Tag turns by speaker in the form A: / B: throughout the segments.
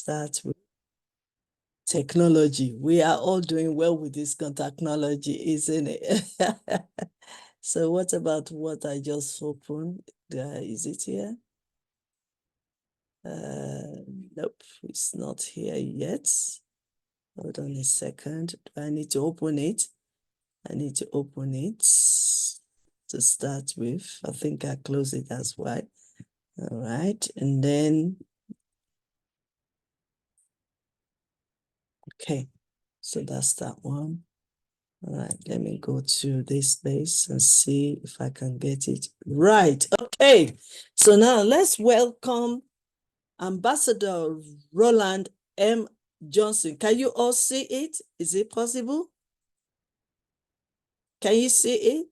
A: Start with technology. We are all doing well with this technology, isn't it? So what about what I just opened? Is it here? Nope, it's not here yet. Hold on a second. I need to open it. I need to open it to start with. I think I close it as well. All right, and then, okay, so that's that one. All right, let me go to this place and see if I can get it right. Okay, so now let's welcome Ambassador Roland M. Johnson. Can you all see it? Is it possible? Can you see it?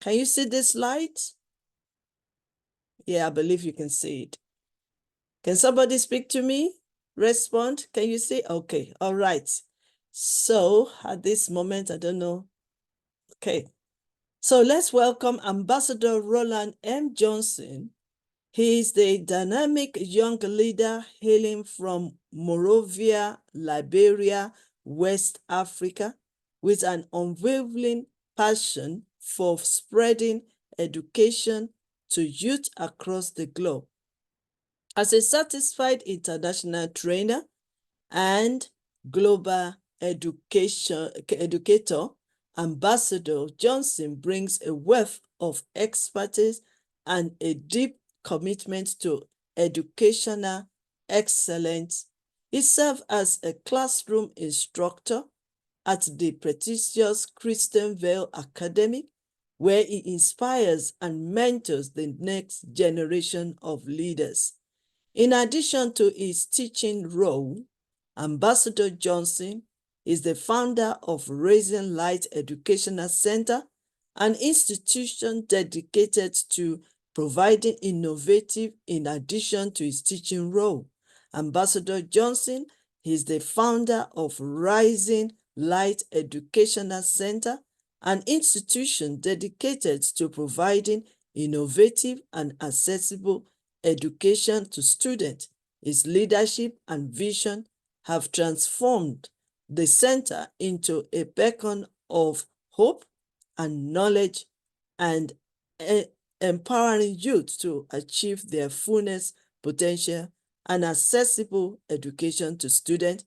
A: Can you see this light? Yeah, I believe you can see it. Can somebody speak to me? Respond. Can you see? Okay, all right. So at this moment, I don't know. Okay, so let's welcome Ambassador Roland M. Johnson. He is the dynamic young leader hailing from Monrovia, Liberia, West Africa, with an unwavering passion for spreading education to youth across the globe. As a satisfied international trainer and global educator, Ambassador Johnson brings a wealth of expertise and a deep commitment to educational excellence. He served as a classroom instructor at the prestigious Christian Vale Academy, where he inspires and mentors the next generation of leaders. In addition to his teaching role, Ambassador Johnson is the founder of Raising Light Educational Center, an institution dedicated to providing innovative in addition to his teaching role. Ambassador Johnson is the founder of Rising Light Educational Center, an institution dedicated to providing innovative and accessible education to students. His leadership and vision have transformed the center into a beacon of hope and knowledge and empowering youth to achieve their fullness potential and accessible education to students.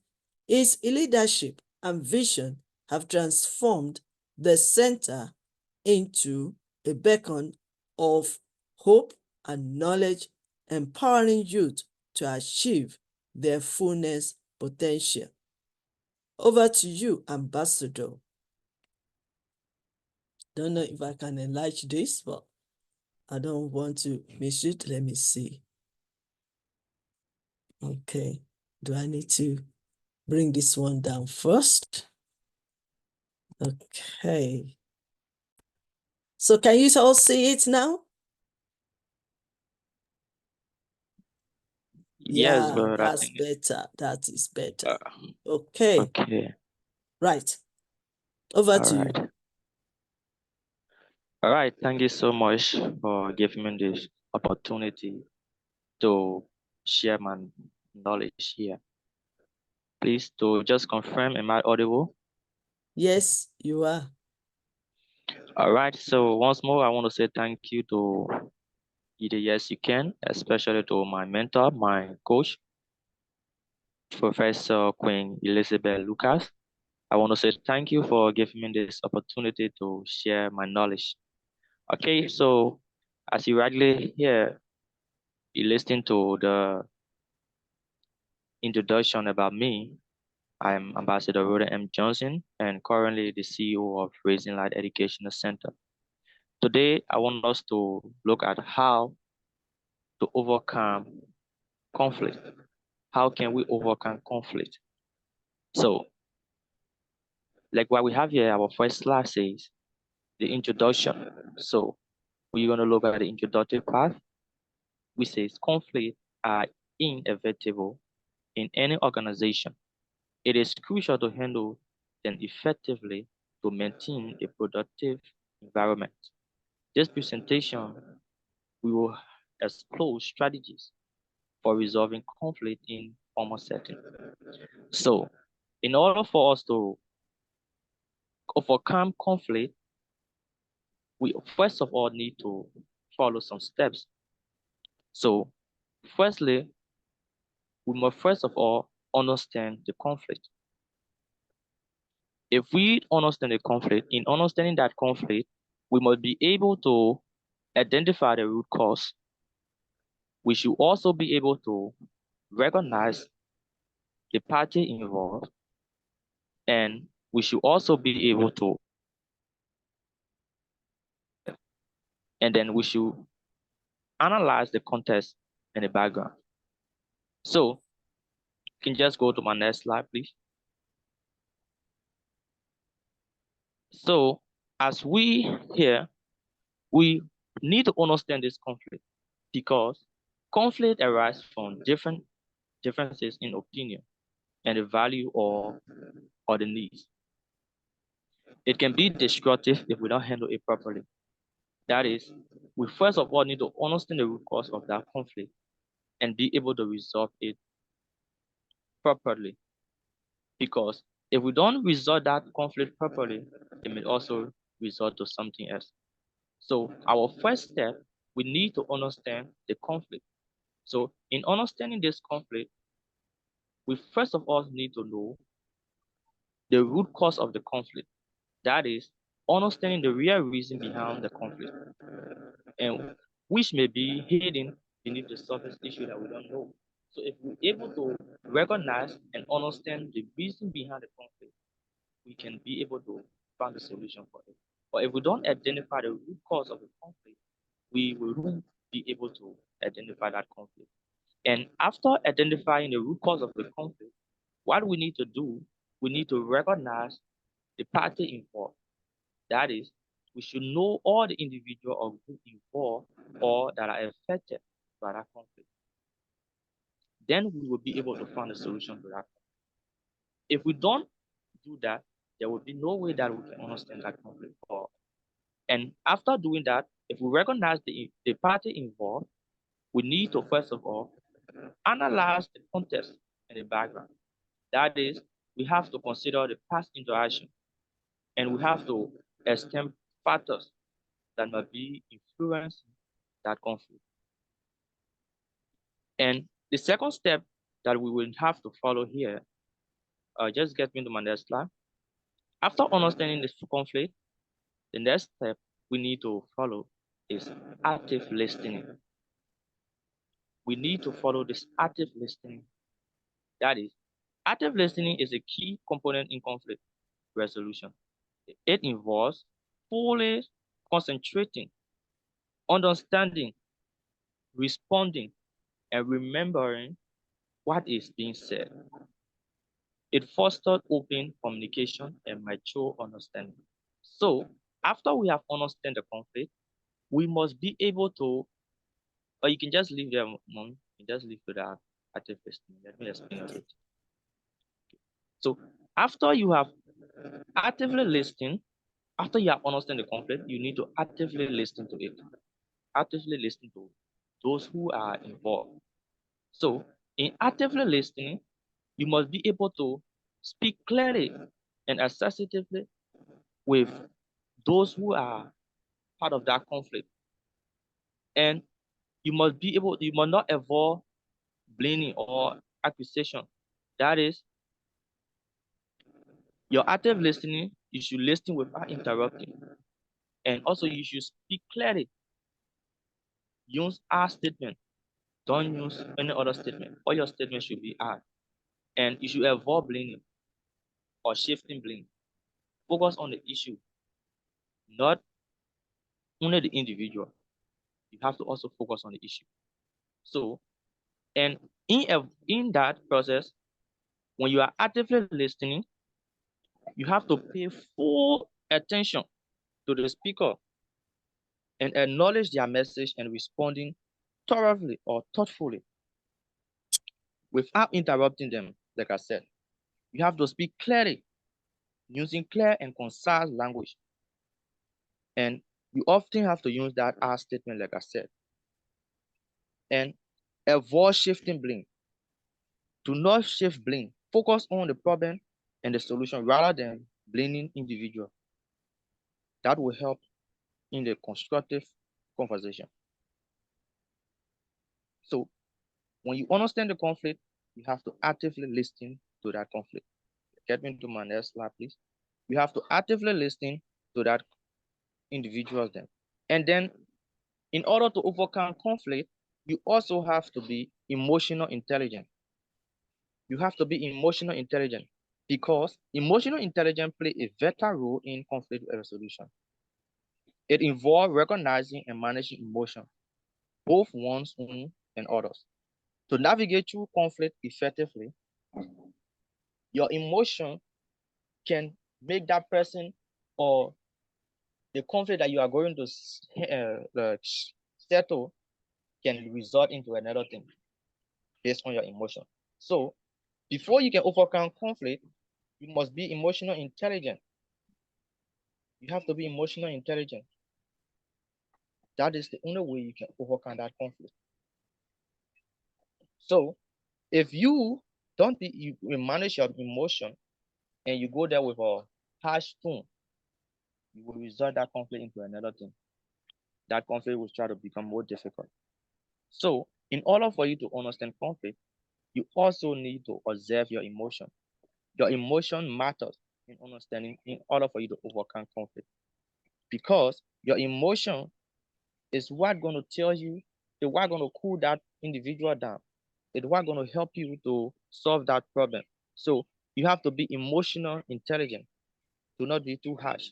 A: His leadership and vision have transformed the center into a beacon of hope and knowledge, empowering youth to achieve their fullness potential. Over to you, Ambassador. Don't know if I can enlarge this, but I don't want to miss it. Let me see. Okay. Do I need to bring this one down first? Okay. So can you all see it now?
B: Yes,
A: Yeah,
B: but
A: that's better. That is better.
B: okay.
A: Okay. Right. Over to you.
B: All right. Thank you so much for giving me this opportunity to share my knowledge here. Please to just confirm, am I audible?
A: Yes, you are.
B: All right. So once more, I want to say thank you to Y.Y.C.I, especially to my mentor, my coach, Professor Queen Elizabeth Lucas. I want to say thank you for giving me this opportunity to share my knowledge. Okay, so as you rightly hear, you listen to the introduction about me. I'm Ambassador Roland M. Johnson and currently the CEO of Raising Light Educational Center. Today, I want us to look at how to overcome conflict. How can we overcome conflict? So, like what we have here, our first slide says the introduction. So, we're going to look at the introductory part, which says conflict are inevitable in any organization. It is crucial to handle them effectively to maintain a productive environment. This presentation, we will explore strategies for resolving conflict in formal setting. So, in order for us to overcome conflict, we first of all need to follow some steps. So, firstly, we must first of all understand the conflict. If we understand the conflict, in understanding that conflict, we must be able to identify the root cause. We should also be able to recognize the party involved, and we should also be able to and then we should analyze the context and the background. So, you can just go to my next slide, please. So, as we here, we need to understand this conflict because conflict arises from differences in opinion and the value or the needs. It can be destructive if we don't handle it properly. That is, we first of all need to understand the root cause of that conflict and be able to resolve it properly. Because if we don't resolve that conflict properly, it may also result to something else. So our first step, we need to understand the conflict. So in understanding this conflict, we first of all need to know the root cause of the conflict. That is, understanding the real reason behind the conflict, and which may be hidden beneath the surface issue that we don't know. So if we're able to recognize and understand the reason behind the conflict, we can be able to find a solution for it. But if we don't identify the root cause of the conflict, we will be able to identify that conflict. And after identifying the root cause of the conflict, what we need to do, we need to recognize the party involved. That is, we should know all the individual or group involved or that are affected by that conflict. Then we will be able to find a solution to that. If we don't do that, there will be no way that we can understand that conflict. And after doing that, if we recognize the party involved, we need to first of all analyze the context and the background. That is, we have to consider the past interaction and we have to estimate factors that might be influencing that conflict. And the second step that we will have to follow here, just get me to my next slide. After understanding this conflict, the next step we need to follow is active listening. We need to follow this active listening. That is, active listening is a key component in conflict resolution. It involves fully concentrating, understanding, responding, and remembering what is being said. It fosters open communication and mature understanding. So, after we have understand the conflict, we must be able to, or you can just leave there, Mom. You just leave to that active listening. Let me explain a bit. So, after you have actively listened, after you have understand the conflict, you need to actively listen to it. Actively listen to those who are involved. So, in actively listening, you must be able to speak clearly and assertively with those who are part of that conflict. And you must not avoid blaming or accusation. That is, your active listening, you should listen without interrupting. And also, you should speak clearly. Use our statement. Don't use any other statement. All your statements should be I. And you should avoid blaming or shifting blame. Focus on the issue, not only the individual. You have to also focus on the issue. So, and in that process, when you are actively listening, you have to pay full attention to the speaker and acknowledge their message and responding thoroughly or thoughtfully without interrupting them. Like I said, you have to speak clearly using clear and concise language. And you often have to use that I statement, like I said. And Avoid shifting blame. Do not shift blame. Focus on the problem and the solution rather than blaming individual. That will help in the constructive conversation. So when you understand the conflict, you have to actively listen to that conflict. Get me to my next slide, please. You have to actively listen to that individual then. And then in order to overcome conflict, you also have to be emotional intelligent. You have to be emotional intelligent because emotional intelligence play a vital role in conflict resolution. It involves recognizing and managing emotion, both one's own and others. To navigate through conflict effectively, your emotion can make that person or the conflict that you are going to settle can result into another thing based on your emotion. So before you can overcome conflict, you must be emotional intelligent. You have to be emotional intelligent. That is the only way you can overcome that conflict. So if you don't be you manage your emotion and you go there with a harsh tone, you will result that conflict into another thing. That conflict will try to become more difficult. So in order for you to understand conflict, you also need to observe your emotion. Your emotion matters in understanding in order for you to overcome conflict. Because your emotion is what going to tell you, is what going to cool that individual down. It's what going to help you to solve that problem. So you have to be emotional intelligent. Do not be too harsh.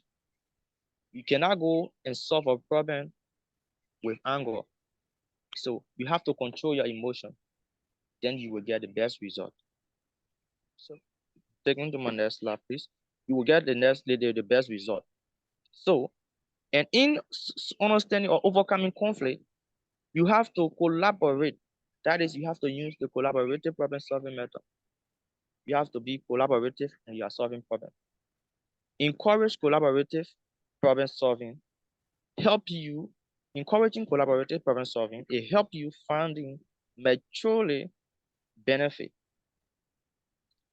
B: You cannot go and solve a problem with anger. So you have to control your emotion. Then you will get the best result. So taking to my next slide, please. You will get the best result. So, and in understanding or overcoming conflict, you have to collaborate. That is, you have to use the collaborative problem solving method. You have to be collaborative and you are solving problems. Encourage collaborative problem solving. Help you encouraging collaborative problem solving. It help you finding mutually benefit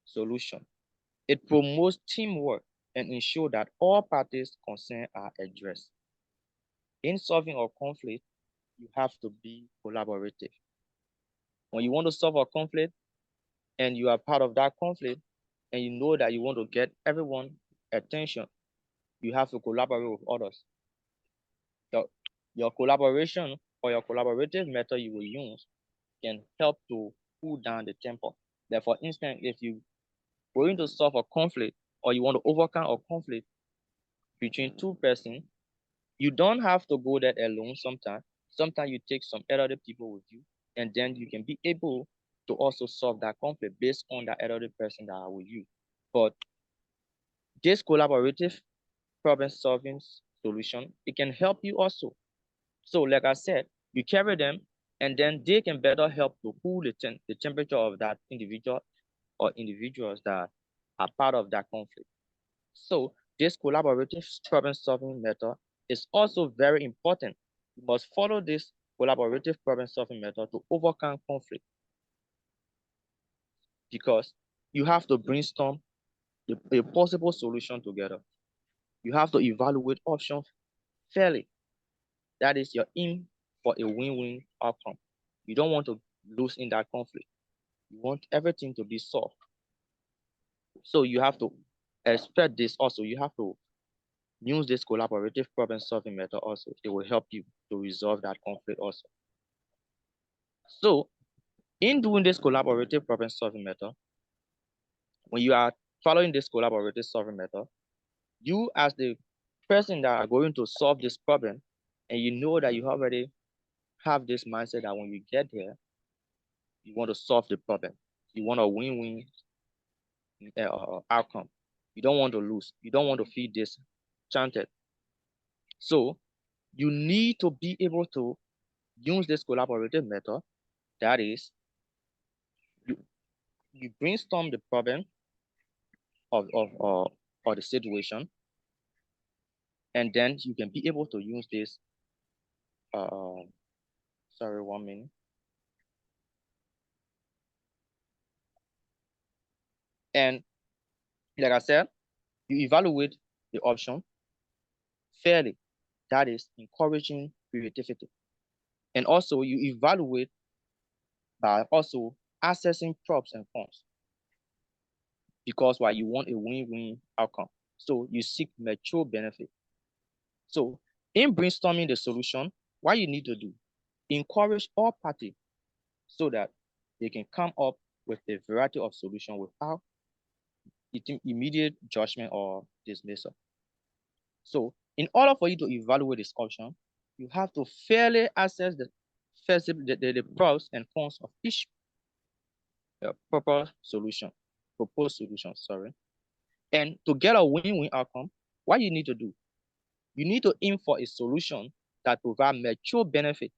B: solution. It promotes teamwork and ensure that all parties concerned are addressed. In solving a conflict, you have to be collaborative. When you want to solve a conflict and you are part of that conflict and you know that you want to get everyone attention, you have to collaborate with others. Your, your collaboration or your collaborative method you will use can help to cool down the temper. That for instance, if you going to solve a conflict or you want to overcome a conflict between two persons, you don't have to go there alone sometimes. Sometimes you take some other people with you, and then you can be able to also solve that conflict based on that other person that are with you. But this collaborative problem solving solution, it can help you also. So like I said, you carry them and then they can better help to cool the temperature of that individual or individuals that are part of that conflict. So this collaborative problem solving method is also very important. You must follow this collaborative problem solving method to overcome conflict because you have to brainstorm a possible solution together. You have to evaluate options fairly. That is your aim for a win-win outcome. You don't want to lose in that conflict. You want everything to be solved. So you have to expect this also. You have to use this collaborative problem solving method also. It will help you to resolve that conflict also. So in doing this collaborative problem solving method, when you are following this collaborative solving method, you as the person that are going to solve this problem, and you know that you already have this mindset that when you get there, you want to solve the problem. You want a win-win outcome. You don't want to lose. You don't want to feel disenchanted. So you need to be able to use this collaborative method. That is, you, you brainstorm the problem of the situation, and then you can be able to use this. Sorry, 1 minute. And like I said, you evaluate the option fairly. That is encouraging creativity. And also you evaluate by also assessing pros and cons, because why you want a win-win outcome. So you seek mutual benefit. So in brainstorming the solution, what you need to do, encourage all parties so that they can come up with a variety of solutions without immediate judgment or dismissal. So in order for you to evaluate this option, you have to fairly assess the pros and cons of each proposed solution. Sorry. And to get a win-win outcome, what you need to do, you need to aim for a solution that provides mutual benefit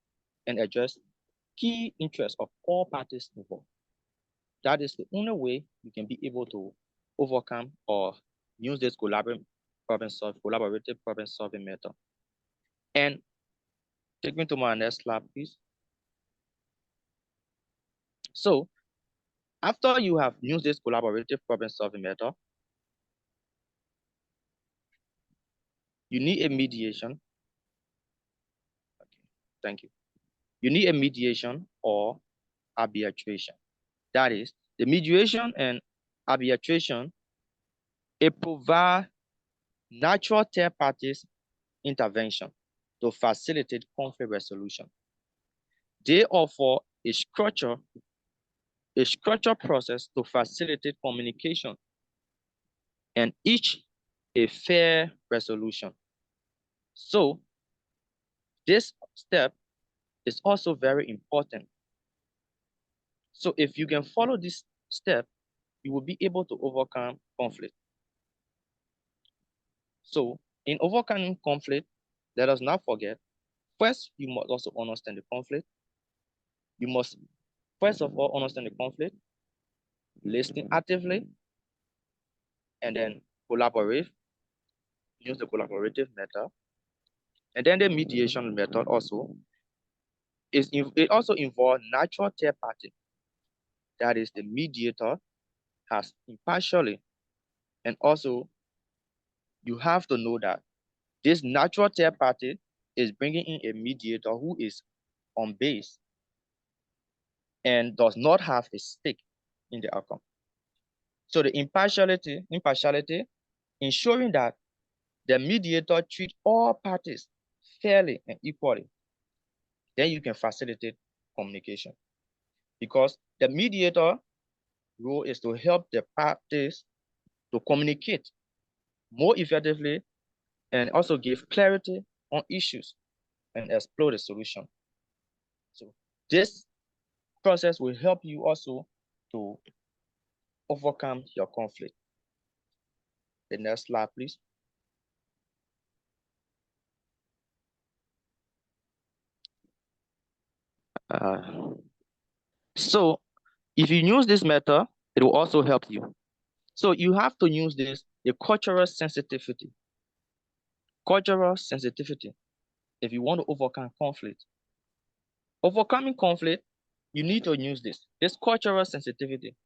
B: and address key interests of all parties involved. That is the only way you can be able to overcome or use this collaborative problem solving method. And take me to my next slide, please. So after you have used this collaborative problem solving method, you need a mediation. Okay, thank you. You need a mediation or arbitration. That is, the mediation and arbitration, it provides natural third parties intervention to facilitate conflict resolution. They offer a structured process to facilitate communication and each a fair resolution. So this step is also very important. So if you can follow this step, you will be able to overcome conflict. So in overcoming conflict, let us not forget, first, you must also understand the conflict. You must, first of all, understand the conflict, listen actively, and then collaborate, use the collaborative method. And then the mediation method also it also involves natural third party. That is, the mediator has impartially, and also you have to know that this natural third party is bringing in a mediator who is on base and does not have a stake in the outcome. So the impartiality, ensuring that the mediator treats all parties fairly and equally, then you can facilitate communication. Because the mediator role is to help the parties to communicate more effectively and also give clarity on issues and explore the solution. So this process will help you also to overcome your conflict. The next slide, please. So if you use this method, it will also help you. So you have to use the cultural sensitivity. Cultural sensitivity, if you want to overcome conflict. Overcoming conflict, you need to use this cultural sensitivity.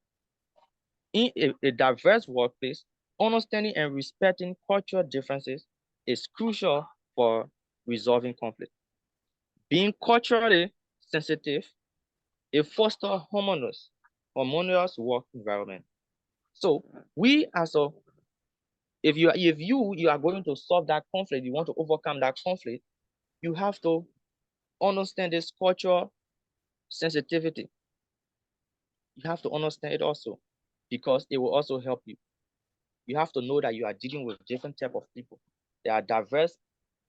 B: In a diverse workplace, understanding and respecting cultural differences is crucial for resolving conflict. Being culturally sensitive, it fosters harmonious work environment. So we as a if you are going to solve that conflict, you want to overcome that conflict, you have to understand this cultural sensitivity. You have to understand it also, because it will also help you. You have to know that you are dealing with different type of people. There are diverse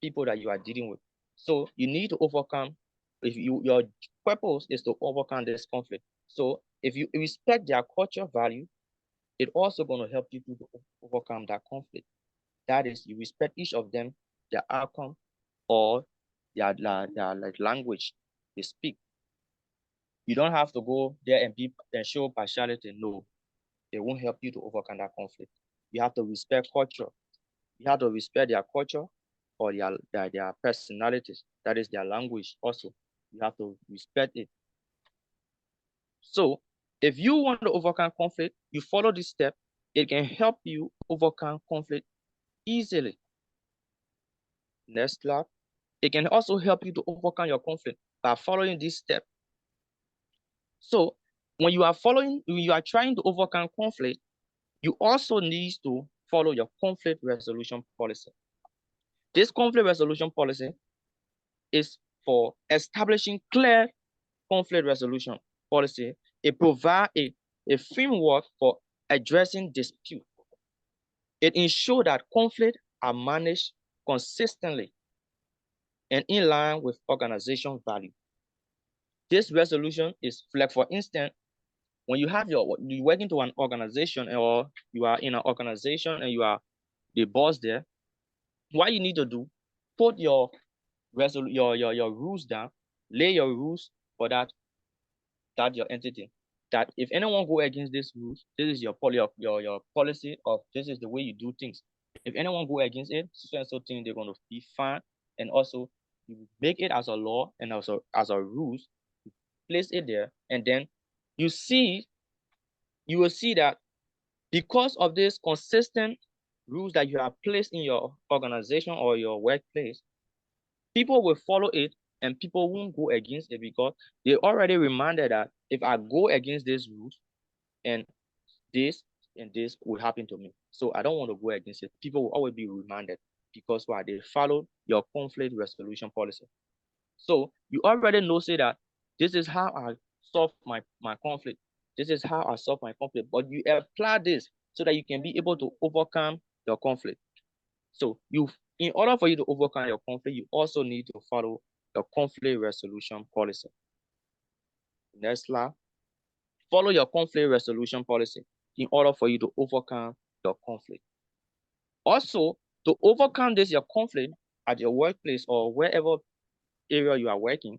B: people that you are dealing with. So you need to overcome, your purpose is to overcome this conflict. So if you respect their culture value, it's also going to help you to overcome that conflict. That is, you respect each of them, their outcome, or their like language they speak. You don't have to go there and show partiality. No, it won't help you to overcome that conflict. You have to respect culture. You have to respect their culture or their personalities. That is their language also. You have to respect it. So if you want to overcome conflict, you follow this step. it can help you overcome conflict easily. Next slide. It can also help you to overcome your conflict by following this step. So when you are trying to overcome conflict, you also need to follow your conflict resolution policy. This conflict resolution policy is for establishing clear conflict resolution policy. It provides a framework for addressing dispute. It ensures that conflicts are managed consistently and in line with organization value. This resolution is like, for instance, when you work into an organization or you are in an organization and you are the boss there, what you need to do, put your rules down, lay your rules for that your entity. That if anyone go against these rules, this is your policy of this is the way you do things. If anyone go against it, so and so thing they're going to be fined, and also you make it as a law and also as a rules, place it there, and then you will see that because of this consistent rules that you have placed in your organization or your workplace, people will follow it and people won't go against it because they already reminded that if I go against these rules and this and this will happen to me. So I don't want to go against it. People will always be reminded because why? They follow your conflict resolution policy. So you already know, say that this is how I solve my conflict. This is how I solve my conflict. But you apply this so that you can be able to overcome your conflict. So in order for you to overcome your conflict, you also need to follow your conflict resolution policy. Next slide. Follow your conflict resolution policy in order for you to overcome your conflict. Also, to overcome your conflict at your workplace or wherever area you are working,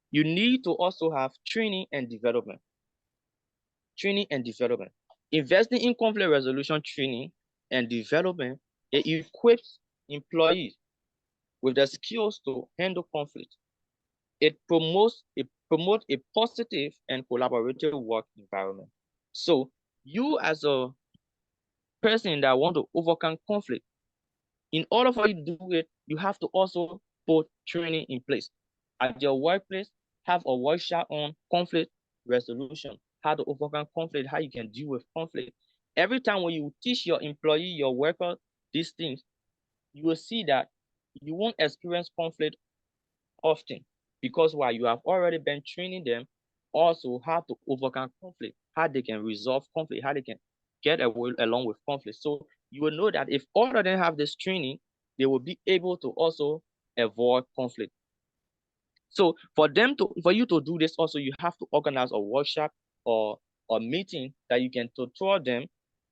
B: you need to also have training and development. Training and development. Investing in conflict resolution training and development, it equips employees with the skills to handle conflict. It promotes a positive and collaborative work environment. So you as a person that want to overcome conflict, in order for you to do it, you have to also put training in place. At your workplace, have a workshop on conflict resolution, how to overcome conflict, how you can deal with conflict. Every time when you teach your employee, your worker, these things, you will see that you won't experience conflict often because why? You have already been training them also how to overcome conflict, how they can resolve conflict, how they can get away along with conflict. So you will know that if all of them have this training, they will be able to also avoid conflict. So for you to do this also, you have to organize a workshop or a meeting that you can tutor them,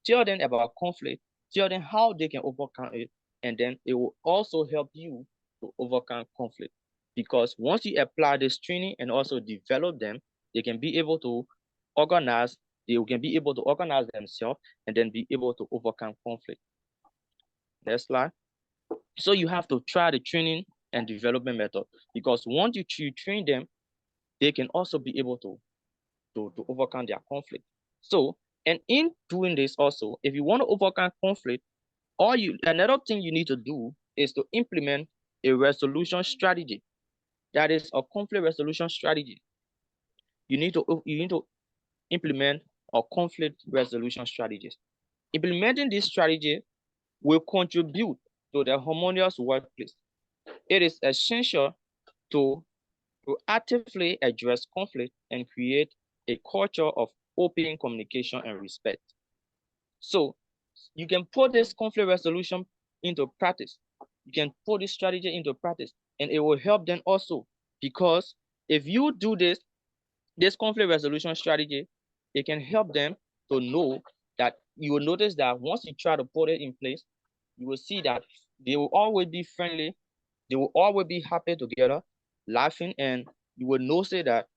B: tell them about conflict, tell them how they can overcome it, and then it will also help you to overcome conflict. Because once you apply this training and also develop them, they can be able to organize, they can be able to organize themselves and then be able to overcome conflict. Next slide. So you have to try the training and development method because once you train them, they can also be able to overcome their conflict. So, and in doing this also, if you want to overcome conflict, another thing you need to do is to implement a resolution strategy. That is a conflict resolution strategy. You need to implement a conflict resolution strategies. Implementing this strategy will contribute to the harmonious workplace. It is essential to actively address conflict and create a culture of open communication and respect. So you can put this conflict resolution into practice. You can put this strategy into practice and it will help them also because if you do this conflict resolution strategy, it can help them to know that you will notice that once you try to put it in place, you will see that they will always be friendly, they will always be happy together, laughing, and you will know say that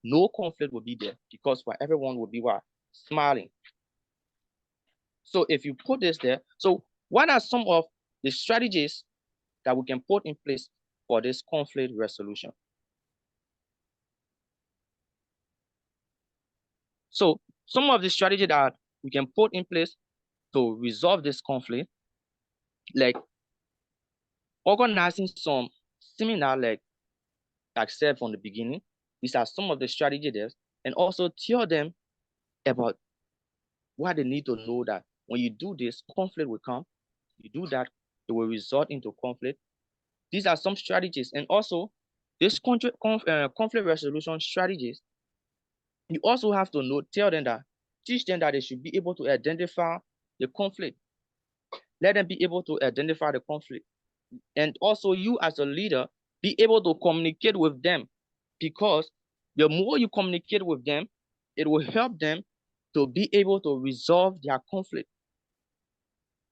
B: no conflict will be there because for everyone will be what? Smiling. So if you put this there, so what are some of the strategies that we can put in place for this conflict resolution? So some of the strategy that we can put in place to resolve this conflict, like organizing some seminar, like I said from the beginning. These are some of the strategies there, and also tell them about what they need to know, that when you do this, conflict will come. You do that, it will result into conflict. These are some strategies, and also this conflict resolution strategies. You also have to know, tell them that, teach them that they should be able to identify the conflict. Let them be able to identify the conflict. And also you as a leader, be able to communicate with them, because the more you communicate with them, it will help them to be able to resolve their conflict.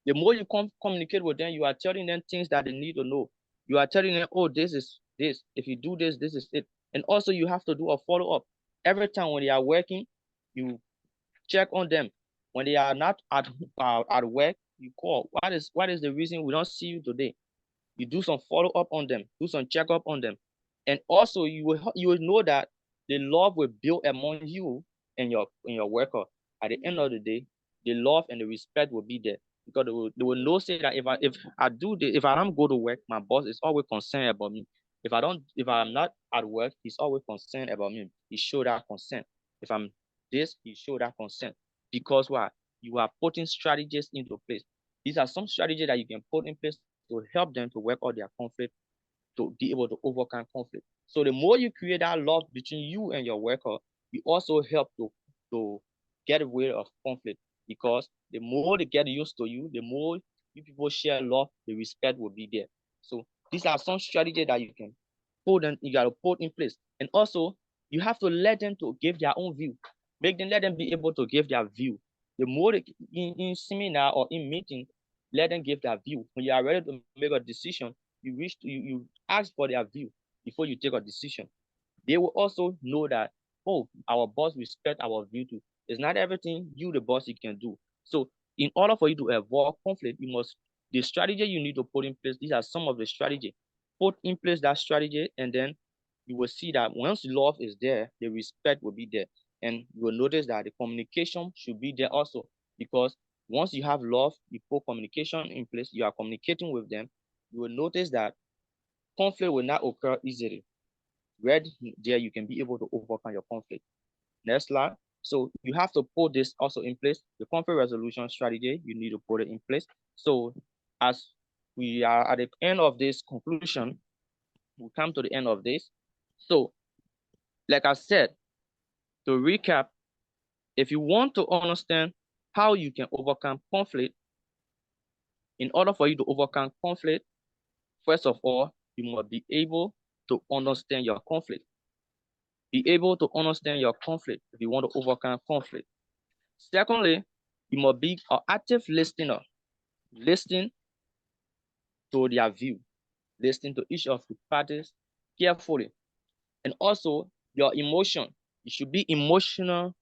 B: The more you communicate with them, you are telling them things that they need to know. You are telling them, oh, this is this. If you do this, this is it. And also you have to do a follow-up. Every time when they are working, you check on them. When they are not at work, you call. What is the reason we don't see you today? You do some follow up on them, do some check up on them, and also you will know that the love will build among you and your worker. At the end of the day, the love and the respect will be there, because they will know, say that if I don't go to work, my boss is always concerned about me. If I'm not at work, he's always concerned about me. He show that concern. If I'm this, he show that concern. Because why? You are putting strategies into place. These are some strategies that you can put in place to help them to work out their conflict, to be able to overcome conflict. So the more you create that love between you and your worker, you also help to get rid of conflict, because the more they get used to you, the more you people share love, the respect will be there. So these are some strategies that you gotta put in place. And also you have to let them to give their own view. Let them be able to give their view. The more in seminar or in meeting, let them give their view. When you are ready to make a decision, you ask for their view before you take a decision. They will also know that, oh, our boss respect our view too. It's not everything you, the boss, you can do. So in order for you to avoid conflict, the strategy you need to put in place, these are some of the strategy. Put in place that strategy, and then you will see that once love is there, the respect will be there. And you will notice that the communication should be there also, because once you have love, you put communication in place, you are communicating with them, you will notice that conflict will not occur easily. Right there, you can be able to overcome your conflict. Next slide. So you have to put this also in place. The conflict resolution strategy, you need to put it in place. So as we are at the end of this conclusion, we come to the end of this. So like I said, to recap, if you want to understand how you can overcome conflict, in order for you to overcome conflict, first of all, you must be able to understand your conflict. Be able to understand your conflict if you want to overcome conflict. Secondly, you must be an active listener. Listen to their view. Listen to each of the parties carefully. And also, your emotion. You should be emotional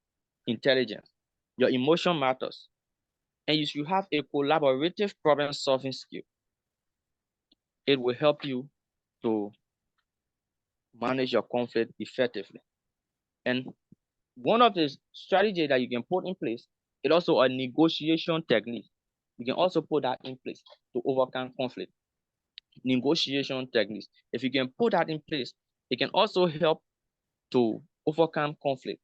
B: intelligence. Your emotion matters. And you should have a collaborative problem-solving skill. It will help you to manage your conflict effectively. And one of the strategies that you can put in place is also a negotiation technique. You can also put that in place to overcome conflict. Negotiation techniques. If you can put that in place, it can also help to overcome conflict,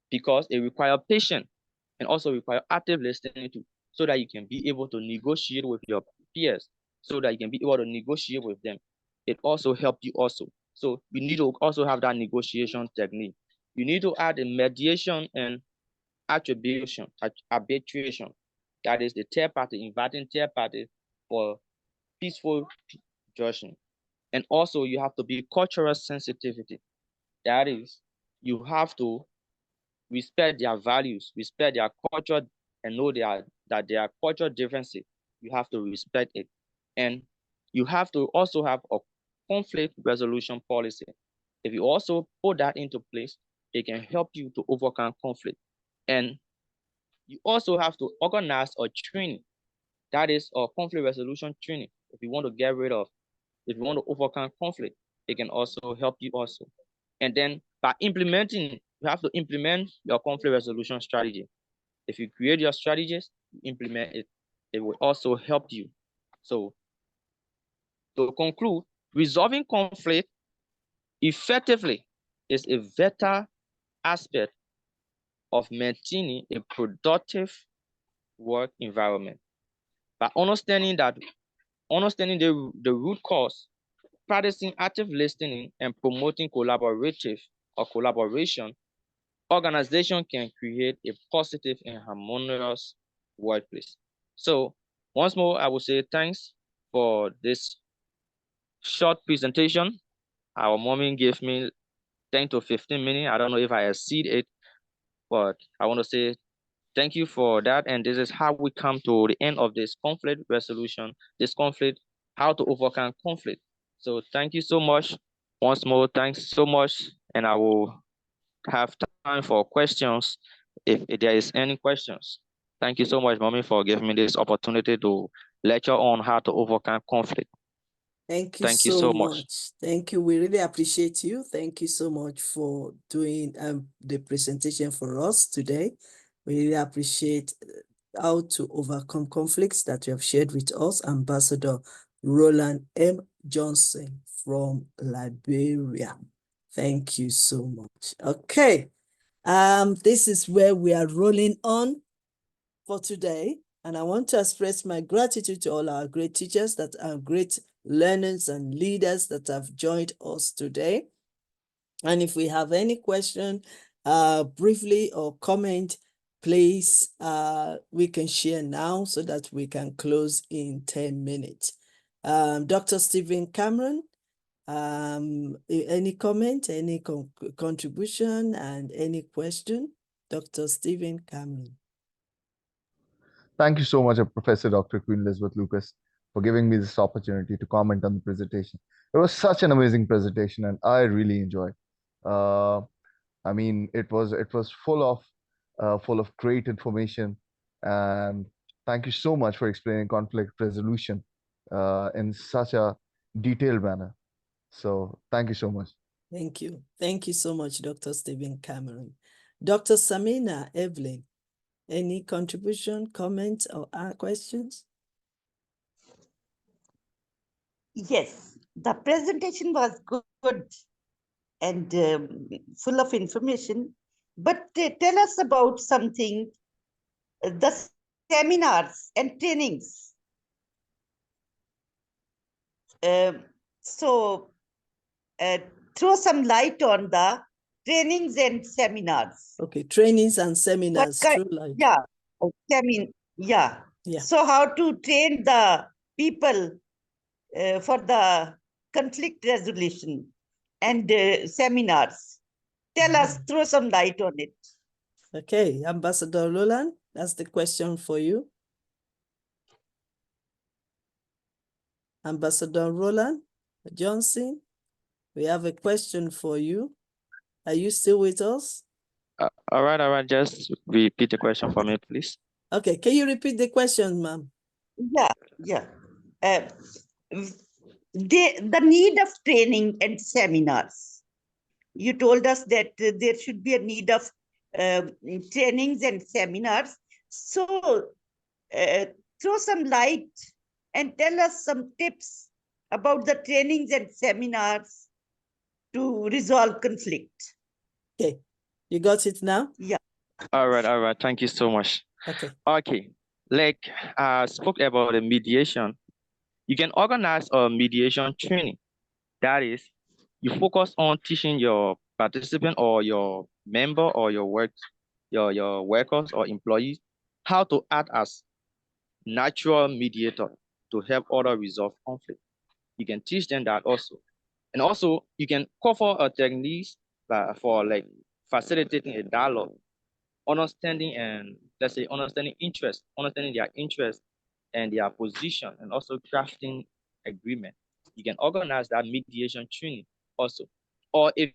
B: because it requires patience and also require active listening too, so that you can be able to negotiate with your peers, so that you can be able to negotiate with them. It also helps you also. So you need to also have that negotiation technique. You need to add a mediation and arbitration. That is the third party, inviting third party for peaceful judging. And also you have to be cultural sensitivity. That is, you have to respect their values, respect their culture, and know that there are cultural differences. You have to respect it. And you have to also have a conflict resolution policy. If you also put that into place, it can help you to overcome conflict. And you also have to organize a training. That is a conflict resolution training. If you want to get rid of, if you want to overcome conflict, it can also help you also. And then by implementing, you have to implement your conflict resolution strategy. If you create your strategies, implement it, it will also help you. So to conclude, resolving conflict effectively is a vital aspect of maintaining a productive work environment. By understanding the root cause, practicing active listening, and promoting collaborative or collaboration, organization can create a positive and harmonious workplace. So once more, I will say thanks for this short presentation. Our mommy gave me 10 to 15 minutes. I don't know if I exceed it, but I want to say thank you for that. And this is how we come to the end of this conflict resolution, this conflict, how to overcome conflict. So thank you so much. Once more, thanks so much. And I will have time for questions if there is any questions. Thank you so much, Mommy, for giving me this opportunity to lecture on how to overcome conflict.
A: Thank you
B: Thank you
A: so
B: so much.
A: much. Thank you. We really appreciate you. Thank you so much for doing the presentation for us today. We really appreciate how to overcome conflicts that you have shared with us, Ambassador Roland M. Johnson from Liberia. Thank you so much. Okay. This is where we are rolling on for today. And I want to express my gratitude to all our great teachers that are great learners and leaders that have joined us today. And if we have any question, briefly or comment, please, we can share now so that we can close in 10 minutes. Dr. Stephen Cameron, any comment, any contribution, and any question? Dr. Stephen Cameron.
C: Thank you so much, Professor Dr. Queen Elizabeth Lucas, for giving me this opportunity to comment on the presentation. It was such an amazing presentation, and I really enjoyed. Uh, I mean, it was full of great information, and thank you so much for explaining conflict resolution in such a detailed manner. So thank you so much.
A: Thank you. Thank you so much, Dr. Stephen Cameron. Dr. Samina Evelyn, any contribution, comments, or questions?
D: Yes, the presentation was good and full of information. But tell us about something, the seminars and trainings. So throw some light on the trainings and seminars.
A: Okay, trainings and seminars.
D: Yeah, yeah. So how to train the people for the conflict resolution and seminars. Tell us, throw some light on it.
A: Okay, Ambassador Roland, that's the question for you. Ambassador Roland Johnson, we have a question for you. Are you still with us?
B: All right. Just repeat the question for me, please.
A: Okay, can you repeat the question, ma'am?
D: Yeah. The need of training and seminars. You told us that there should be a need of trainings and seminars. So throw some light and tell us some tips about the trainings and seminars to resolve conflict.
A: Okay, you got it now?
D: Yeah.
B: All right. Thank you so much. Okay. Like I spoke about the mediation. You can organize a mediation training. That is, you focus on teaching your participant or your member or your workers or employees how to act as natural mediator to help others resolve conflict. You can teach them that also. And also you can cover a techniques for like facilitating a dialogue, understanding and let's say understanding their interest and their position, and also crafting agreement. You can organize that mediation training also. Or if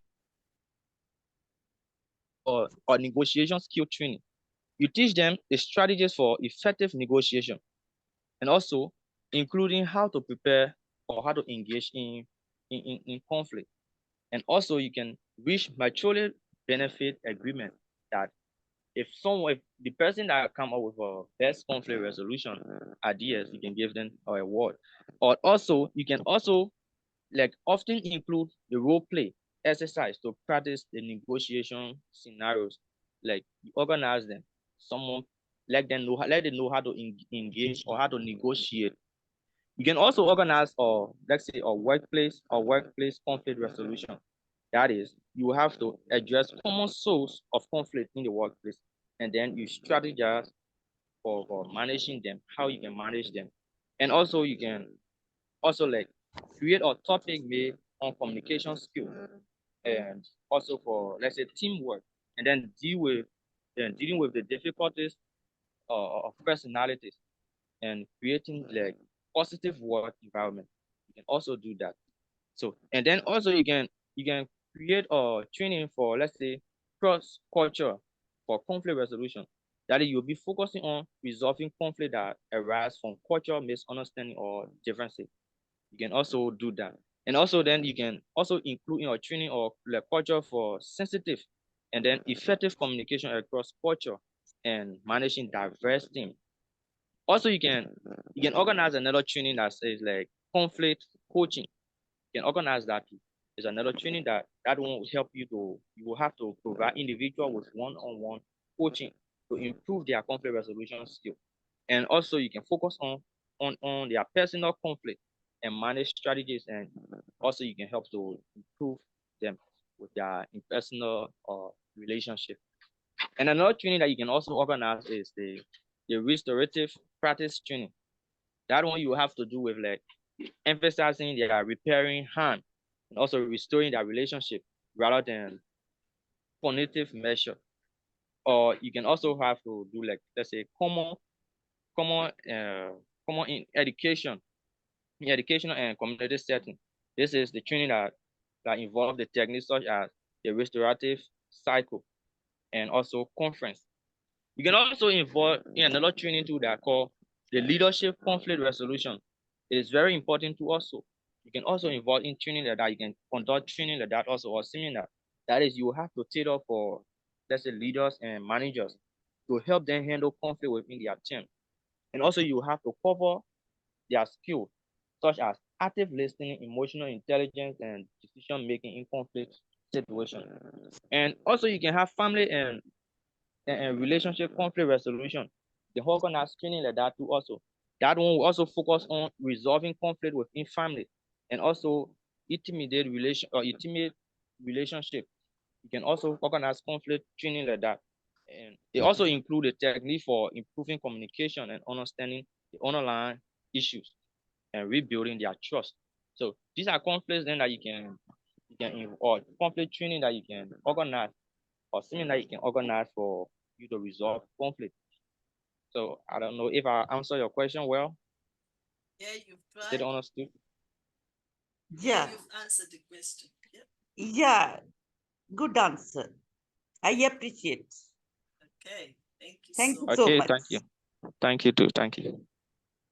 B: or negotiation skill training. You teach them the strategies for effective negotiation, and also including how to prepare or how to engage in conflict. And also you can reach mutually benefit agreement that if the person that come up with a best conflict resolution ideas, you can give them an award. Or also, you can also like often include the role play exercise to practice the negotiation scenarios. Like you organize them, someone let them know how to engage or how to negotiate. You can also organize or let's say a workplace conflict resolution. That is, you have to address common source of conflict in the workplace, and then you strategize for managing them, how you can manage them. And also you can also like create a topic made on communication skill and also for let's say teamwork, and then dealing with the difficulties of personalities and creating like positive work environment. You can also do that. So and then also you can create a training for let's say cross culture for conflict resolution. That is, you'll be focusing on resolving conflict that arise from cultural misunderstanding or differences. You can also do that. And also then you can also include in your training or like culture for sensitive and then effective communication across culture and managing diverse teams. Also, you can organize another training that says like conflict coaching. You can organize that too. There's another training that will help you will have to provide individual with one-on-one coaching to improve their conflict resolution skill. And also you can focus on their personal conflict and manage strategies, and also you can help to improve them with their personal relationship. And another training that you can also organize is the restorative practice training. That one you have to do with like emphasizing their repairing hand and also restoring their relationship rather than punitive measure. Or you can also have to do like let's say common common in educational and community setting. This is the training that involve the techniques such as the restorative cycle and also conference. You can also involve in another training tool that called the leadership conflict resolution. It is very important to also. You can also involve in training like that. You can conduct training like that also or seminar. That is, you have to tailor for let's say leaders and managers to help them handle conflict within their team. And also you have to cover their skills such as active listening, emotional intelligence, and decision making in conflict situations. And also you can have family and relationship conflict resolution. The organized training like that too also. That one will also focus on resolving conflict within family and also intimate relationship. You can also organize conflict training like that. And they also include a technique for improving communication and understanding the underlying issues and rebuilding their trust. So these are conflicts then that or conflict training that you can organize or seminar you can organize for you to resolve conflict. So I don't know if I answer your question well.
A: Yeah, you've
B: Is it
A: tried.
B: understood?
D: Yeah,
A: You've answered the question. Yep.
D: yeah, good answer. I appreciate.
A: Okay. Thank you
D: Thank
A: so
D: you
A: much.
D: so
B: Okay,
D: much.
B: thank you. Thank you too. Thank you.